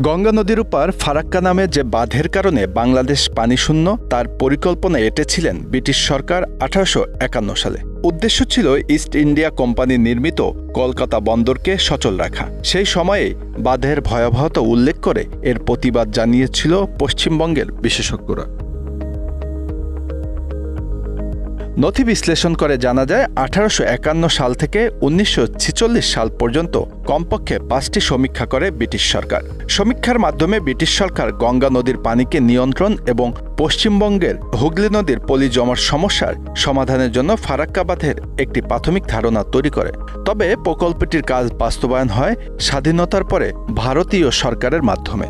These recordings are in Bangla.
গঙ্গা নদীর উপর ফারাক্কা নামে যে বাঁধের কারণে বাংলাদেশ পানিশূন্য তার পরিকল্পনা এঁটেছিলেন ব্রিটিশ সরকার 1851 সালে। উদ্দেশ্য ছিল ইস্ট ইন্ডিয়া কোম্পানি নির্মিত কলকাতা বন্দরকে সচল রাখা। সেই সময়ে বাঁধের ভয়াবহতা উল্লেখ করে এর প্রতিবাদ জানিয়েছিল পশ্চিমবঙ্গের বিশেষজ্ঞরা। নথি বিশ্লেষণ করে জানা যায় 1851 সাল থেকে 1946 সাল পর্যন্ত কমপক্ষে 5টি সমীক্ষা করে ব্রিটিশ সরকার। সমীক্ষার মাধ্যমে ব্রিটিশ সরকার গঙ্গা নদীর পানিকে নিয়ন্ত্রণ এবং পশ্চিমবঙ্গের হুগলি নদীর পলি জমার সমস্যার সমাধানের জন্য ফারাক্কা বাঁধের একটি প্রাথমিক ধারণা তৈরি করে। তবে প্রকল্পটির কাজ বাস্তবায়ন হয় স্বাধীনতার পরে ভারতীয় সরকারের মাধ্যমে।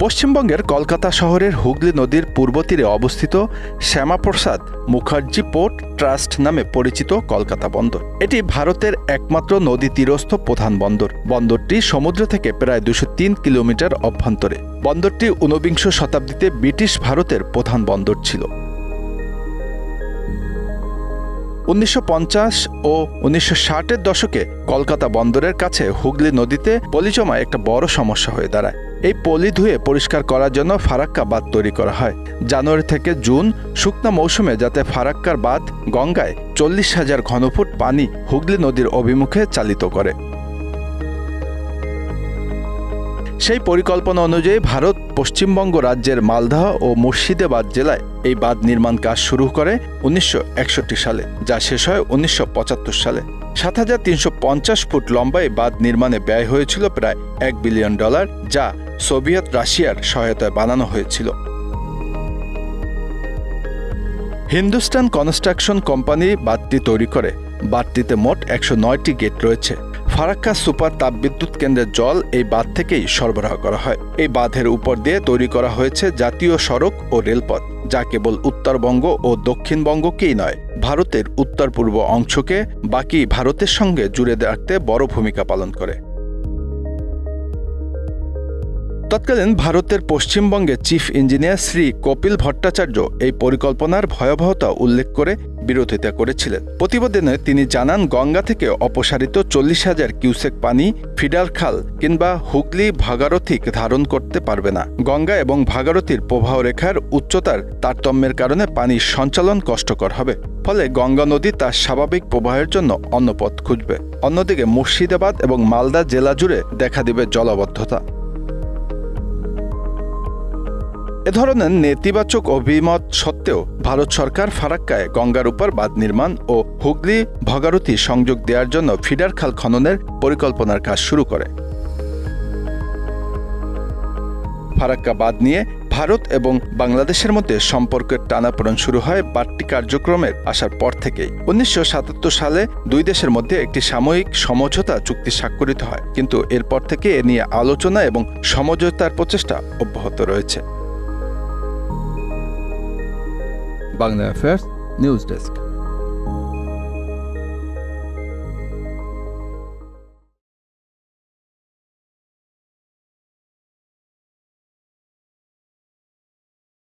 পশ্চিমবঙ্গের কলকাতা শহরের হুগলি নদীর পূর্ব তীরে অবস্থিত শ্যামাপ্রসাদ মুখার্জি পোর্ট ট্রাস্ট নামে পরিচিত কলকাতা বন্দর। এটি ভারতের একমাত্র নদী তীরস্থ প্রধান বন্দর। বন্দরটি সমুদ্র থেকে প্রায় 203 কিলোমিটার অভ্যন্তরে। বন্দরটি 19বিংশ শতাব্দীতে ব্রিটিশ ভারতের প্রধান বন্দর ছিল। 1950 ও 1960-এর দশকে কলকাতা বন্দরের কাছে হুগলি নদীতে পলি জমা একটা বড় সমস্যা হয়ে দাঁড়ায়। এই পলি ধুয়ে পরিষ্কার করার জন্য ফারাক্কা বাঁধ তৈরি করা হয়। জানুয়ারি থেকে জুন শুকনা মৌসুমে যাতে ফারাক্কার বাঁধ গঙ্গায় 40,000 ঘনফুট পানি হুগলি নদীর অভিমুখে চালিত করে। সেই পরিকল্পনা অনুযায়ী ভারত পশ্চিমবঙ্গ রাজ্যের মালদহ ও মুর্শিদাবাদ জেলায় এই বাঁধ নির্মাণ কাজ শুরু করে 1961 সালে, যা শেষ হয় 1975 সালে। 7,350 ফুট লম্বা এই বাঁধ নির্মাণে ব্যয় হয়েছিল প্রায় $1 বিলিয়ন, যা সোভিয়েত রাশিয়ার সহায়তায় বানানো হয়েছিল। হিন্দুস্তান কনস্ট্রাকশন কোম্পানি বাঁধটি তৈরি করে। বাঁধটিতে মোট 109টি গেট রয়েছে। ফারাক্কা সুপার তাপবিদ্যুৎ কেন্দ্রের জল এই বাঁধ থেকেই সরবরাহ করা হয়। এই বাঁধের উপর দিয়ে তৈরি করা হয়েছে জাতীয় সড়ক ও রেলপথ, যা কেবল উত্তরবঙ্গ ও দক্ষিণবঙ্গকেই নয়, ভারতের উত্তর পূর্ব অংশকে বাকি ভারতের সঙ্গে জুড়ে রাখতে বড় ভূমিকা পালন করে। তৎকালীন ভারতের পশ্চিমবঙ্গের চিফ ইঞ্জিনিয়ার শ্রী কপিল ভট্টাচার্য এই পরিকল্পনার ভয়াবহতা উল্লেখ করে বিরোধিতা করেছিলেন। প্রতিবেদনে তিনি জানান, গঙ্গা থেকে অপসারিত 40,000 কিউসেক পানি ফিডার খাল কিংবা হুগলি ভাগীরথী ধারণ করতে পারবে না। গঙ্গা এবং ভাগীরথীর প্রবাহ রেখার উচ্চতার তারতম্যের কারণে পানির সঞ্চালন কষ্টকর হবে। ফলে গঙ্গা নদী তার স্বাভাবিক প্রবাহের জন্য অন্য পথ খুঁজবে। অন্যদিকে মুর্শিদাবাদ এবং মালদা জেলা জুড়ে দেখা দিবে জলাবদ্ধতা। এ ধরনের নেতিবাচক অভিমত সত্ত্বেও ভারত সরকার ফারাক্কায় গঙ্গার উপর বাঁধ নির্মাণ ও হুগলি ভাগীরথী সংযোগ দেওয়ার জন্য ফিডার খাল খননের পরিকল্পনার কাজ শুরু করে। ফারাক্কা বাঁধ নিয়ে ভারত এবং বাংলাদেশের মধ্যে সম্পর্কের টানাপোড়েন শুরু হয় বাঁধটি কার্যক্রমের আসার পর থেকেই। 1977 সালে দুই দেশের মধ্যে একটি সাময়িক সমঝোতা চুক্তি স্বাক্ষরিত হয়, কিন্তু এরপর থেকে এ নিয়ে আলোচনা এবং সমঝোতার প্রচেষ্টা অব্যাহত রয়েছে। Bangla affairs news desk.